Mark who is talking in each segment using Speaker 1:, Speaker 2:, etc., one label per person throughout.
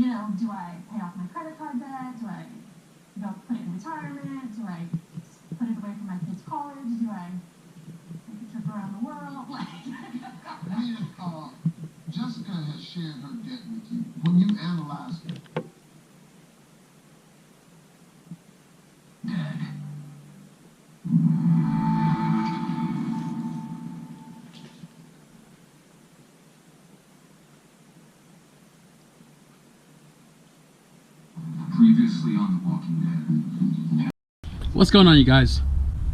Speaker 1: You know, do I pay off my credit card debt? Do I put it in retirement? Do I put it away for my kids' college? Do I take a trip around the world?
Speaker 2: Jessica has shared her debt with you. When you analyze it,
Speaker 3: previously on The Walking Dead.
Speaker 4: What's going on, you guys?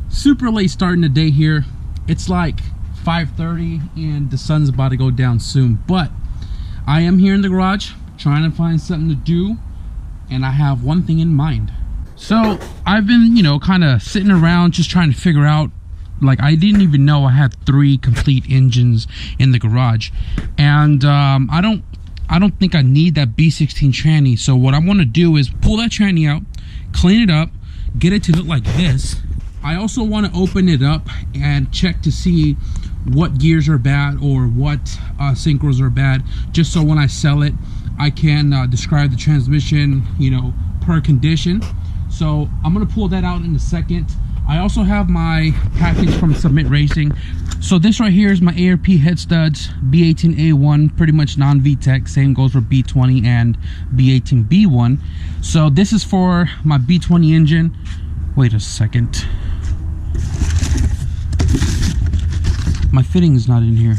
Speaker 4: Super late starting the day here. It's like 5:30 and the sun's about to go down soon, but I am here in the garage trying to find something to do, and I have one thing in mind. So I've been, you know, kind of sitting around just trying to figure out, like, I didn't even know I had 3 complete engines in the garage, and I don't think I need that B16 tranny. So what I want to do is pull that tranny out, clean it up, get it to look like this. I also want to open it up and check to see what gears are bad or what synchros are bad, just so when I sell it I can describe the transmission, you know, per condition. So I'm gonna pull that out in a second. I also have my package from Submit Racing. So this right here is my ARP head studs, B18A1, pretty much non-VTEC. Same goes for B20 and B18B1. So this is for my B20 engine. Wait a second. My fitting is not in here.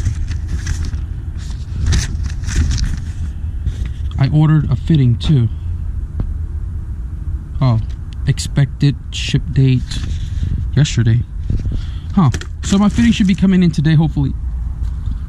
Speaker 4: I ordered a fitting too. Oh, expected ship date yesterday. Huh. So my fitting should be coming in today, hopefully.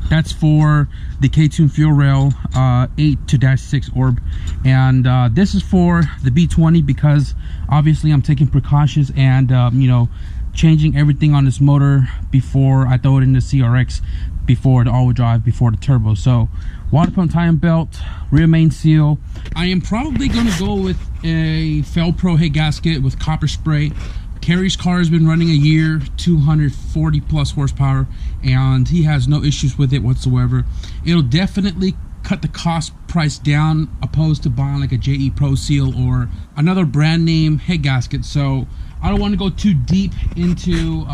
Speaker 4: That's for the KTUNED fuel rail 8-6 orb, and this is for the B20 because obviously I'm taking precautions and you know, changing everything on this motor before I throw it in the CRX, before the all-wheel drive, before the turbo. So water pump tie and belt, rear main seal. I am probably going to go with a Felpro head gasket with copper spray. Kerry's car has been running a year, 240 plus horsepower, and he has no issues with it whatsoever. It'll definitely cut the cost price down opposed to buying like a JE Pro Seal or another brand name head gasket. So I don't want to go too deep into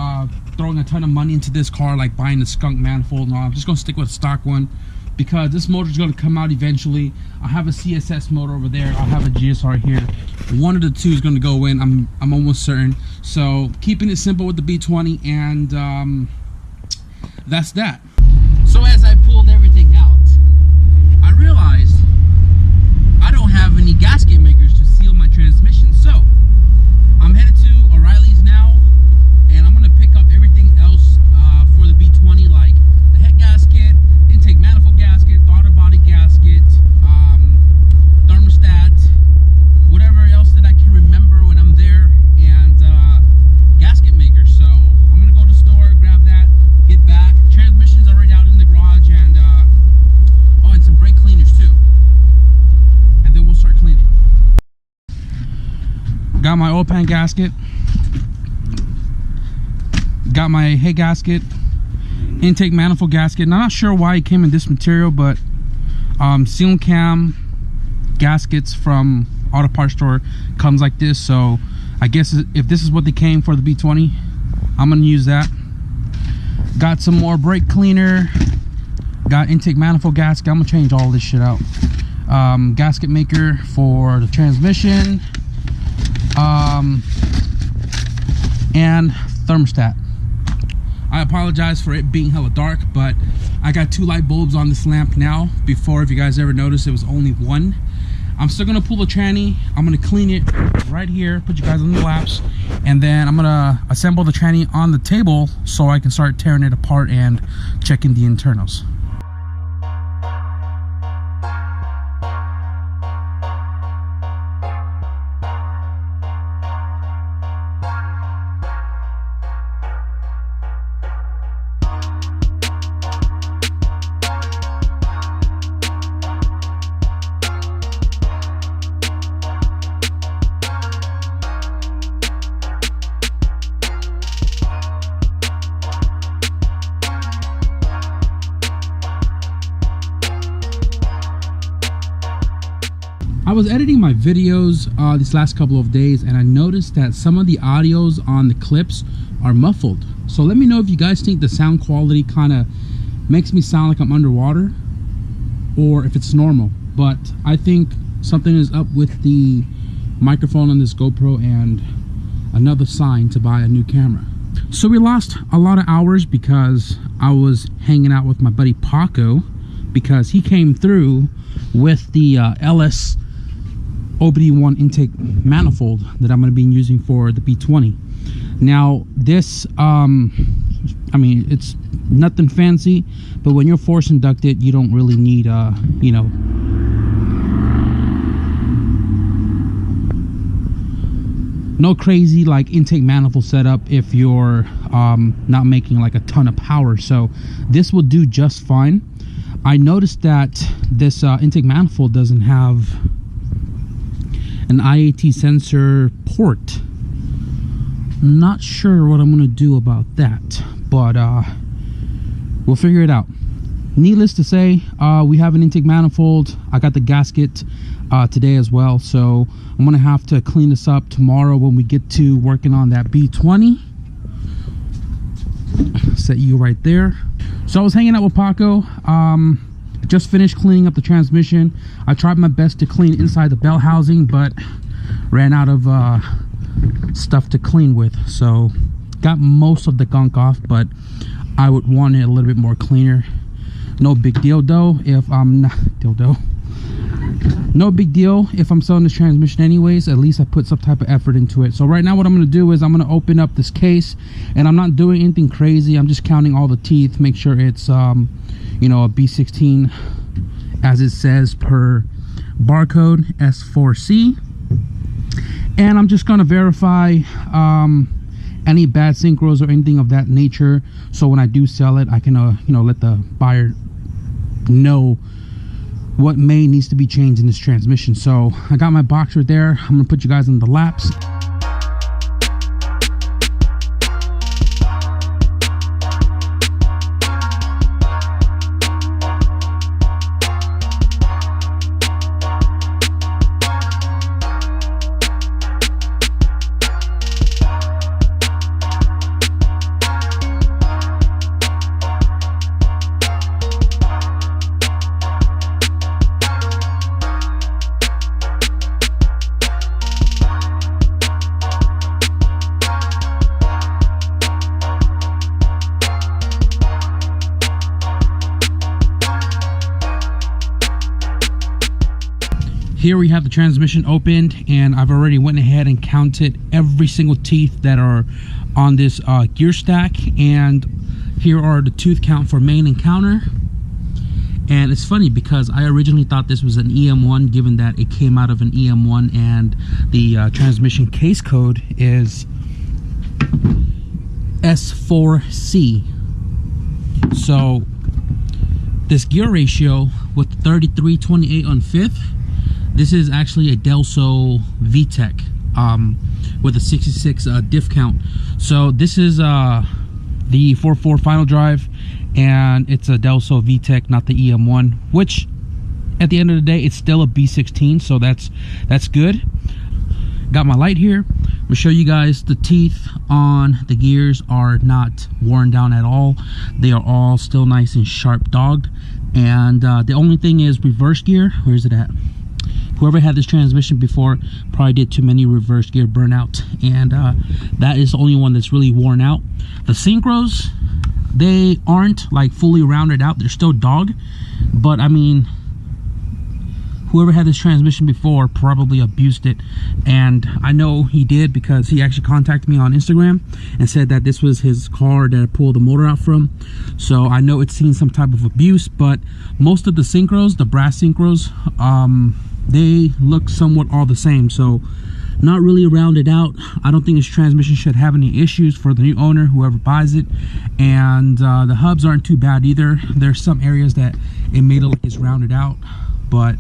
Speaker 4: throwing a ton of money into this car, like buying the skunk manifold. No, I'm just going to stick with a stock one because this motor is going to come out eventually. I have a CSS motor over there. I'll have a GSR here. One of the two is going to go in. I'm almost certain. So keeping it simple with the B20, and that's that. So as I pulled everything out, I realized I don't have any gasket makers to seal my transmission. So I'm headed to O'Reilly's now, and I'm going to pick up everything else for the B20, like the head gasket, intake manifold gasket, throttle body gasket, thermostat, whatever else that I can remember when I'm there, and gasket maker. So I'm going to go to the store, grab that, get back. Transmission's already out in the garage, and oh, and some brake cleaners too. And then we'll start cleaning. Got my oil pan gasket, got my head gasket, intake manifold gasket. And I'm not sure why it came in this material, but seal cam gaskets from auto parts store comes like this. So I guess if this is what they came for the B20, I'm gonna use that. Got some more brake cleaner, got intake manifold gasket. I'm gonna change all this shit out. Gasket maker for the transmission, and thermostat. I apologize for it being hella dark, but I got 2 light bulbs on this lamp now. Before, if you guys ever noticed, it was only 1. I'm still gonna pull the tranny. I'm gonna clean it right here, put you guys on the laps, and then I'm gonna assemble the tranny on the table so I can start tearing it apart and checking the internals. I was editing my videos these last couple of days, and I noticed that some of the audios on the clips are muffled. So let me know if you guys think the sound quality kind of makes me sound like I'm underwater, or if it's normal. But I think something is up with the microphone on this GoPro, and another sign to buy a new camera. So we lost a lot of hours because I was hanging out with my buddy Paco, because he came through with the LS OBD1 intake manifold that I'm going to be using for the B20. Now this I mean, it's nothing fancy, but when you're force inducted, you don't really need you know, no crazy like intake manifold setup if you're not making like a ton of power. So this will do just fine. I noticed that this intake manifold doesn't have an IAT sensor port. Not sure what I'm gonna do about that, but we'll figure it out. Needless to say, we have an intake manifold. I got the gasket today as well, so I'm gonna have to clean this up tomorrow when we get to working on that B20. Set you right there. So I was hanging out with Paco. Just finished cleaning up the transmission. I tried my best to clean inside the bell housing, but ran out of stuff to clean with. So got most of the gunk off, but I would want it a little bit more cleaner. No big deal though if I'm not no big deal if I'm selling this transmission anyways. At least I put some type of effort into it. So right now what I'm going to do is I'm going to open up this case, and I'm not doing anything crazy. I'm just counting all the teeth, make sure it's you know, a B16 as it says per barcode S4C, and I'm just going to verify any bad synchros or anything of that nature, so when I do sell it I can you know, let the buyer know what needs to be changed in this transmission. So I got my box right there. I'm gonna put you guys on the laps. Here we have the transmission opened, and I've already went ahead and counted every single teeth that are on this gear stack, and here are the tooth count for main and counter. And it's funny because I originally thought this was an EM1, given that it came out of an EM1 and the transmission case code is S4C. So this gear ratio with 3328 on fifth, this is actually a Delso VTEC with a 66 diff count. So this is the 4.4 final drive, and it's a Delso VTEC, not the EM1, which at the end of the day it's still a B16, so that's good. Got my light here. I'm gonna show you guys the teeth on the gears are not worn down at all. They are all still nice and sharp dogged, and the only thing is reverse gear. Where's it at? Whoever had this transmission before probably did too many reverse gear burnout, and that is the only one that's really worn out. The synchros, they aren't like fully rounded out. They're still dog, but I mean, whoever had this transmission before probably abused it, and I know he did because he actually contacted me on Instagram and said that this was his car that I pulled the motor out from. So I know it's seen some type of abuse, but most of the synchros, the brass synchros, they look somewhat all the same, so not really rounded out. I don't think this transmission should have any issues for the new owner, whoever buys it. And the hubs aren't too bad either. There's some areas that it made it like it's rounded out, but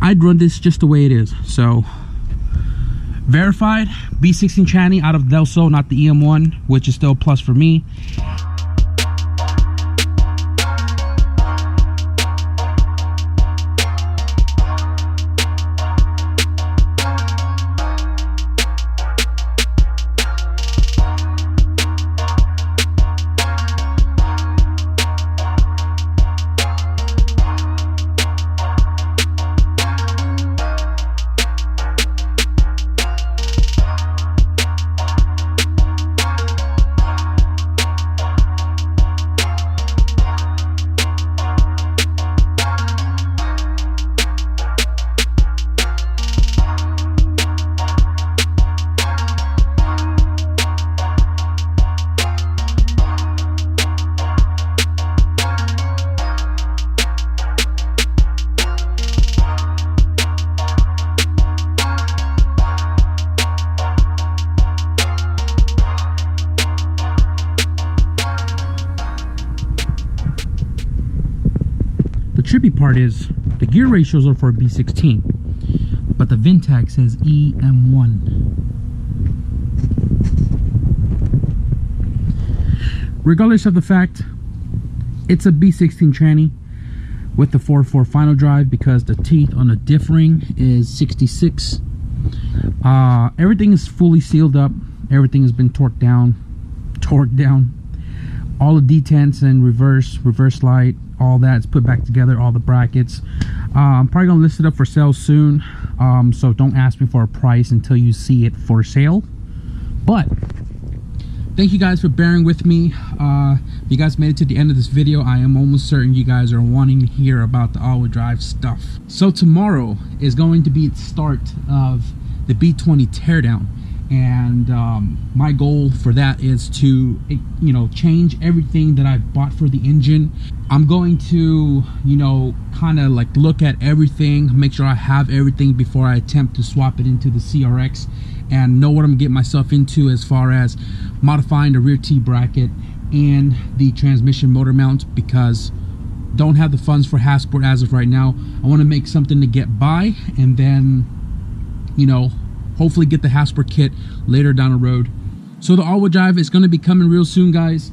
Speaker 4: I'd run this just the way it is. So verified B16 tranny out of Delso, not the EM1, which is still a plus for me. trippy part is the gear ratios are for a B16, but the VIN tag says EM1. Regardless of the fact, it's a B16 tranny with the 4.4 final drive because the teeth on the diff ring is 66. Everything is fully sealed up. Everything has been torqued down. All the detents and reverse light, all that's put back together, all the brackets. I'm probably gonna list it up for sale soon, so don't ask me for a price until you see it for sale. But thank you guys for bearing with me. If you guys made it to the end of this video, I am almost certain you guys are wanting to hear about the all-wheel drive stuff. So tomorrow is going to be the start of the B20 teardown, and my goal for that is to, you know, change everything that I've bought for the engine. I'm going to, you know, kind of like look at everything, make sure I have everything before I attempt to swap it into the CRX, and know what I'm getting myself into as far as modifying the rear T bracket and the transmission motor mount, because don't have the funds for Hasport as of right now. I want to make something to get by, and then, you know, hopefully get the Hasport kit later down the road. So the all-wheel drive is going to be coming real soon, guys.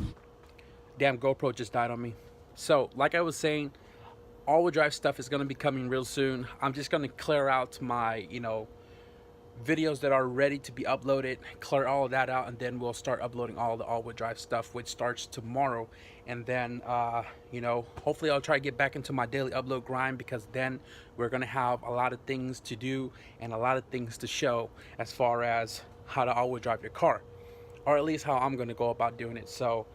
Speaker 4: Damn, GoPro just died on me. So like I was saying, all-wheel drive stuff is going to be coming real soon. I'm just going to clear out my, you know, videos that are ready to be uploaded, clear all of that out, and then we'll start uploading all the all-wheel drive stuff, which starts tomorrow. And then you know, hopefully I'll try to get back into my daily upload grind, because then we're gonna have a lot of things to do and a lot of things to show as far as how to all-wheel drive your car, or at least how I'm gonna go about doing it. So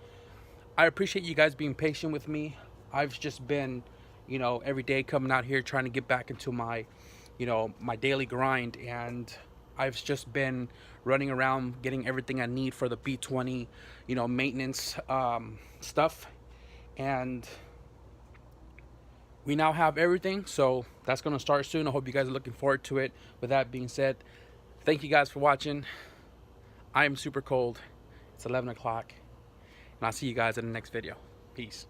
Speaker 4: I appreciate you guys being patient with me. I've just been, you know, every day coming out here trying to get back into my, you know, my daily grind, and I've just been running around getting everything I need for the B20, you know, maintenance stuff, and we now have everything, so that's going to start soon. I hope you guys are looking forward to it. With that being said, thank you guys for watching. I am super cold. It's 11 o'clock, and I'll see you guys in the next video. Peace.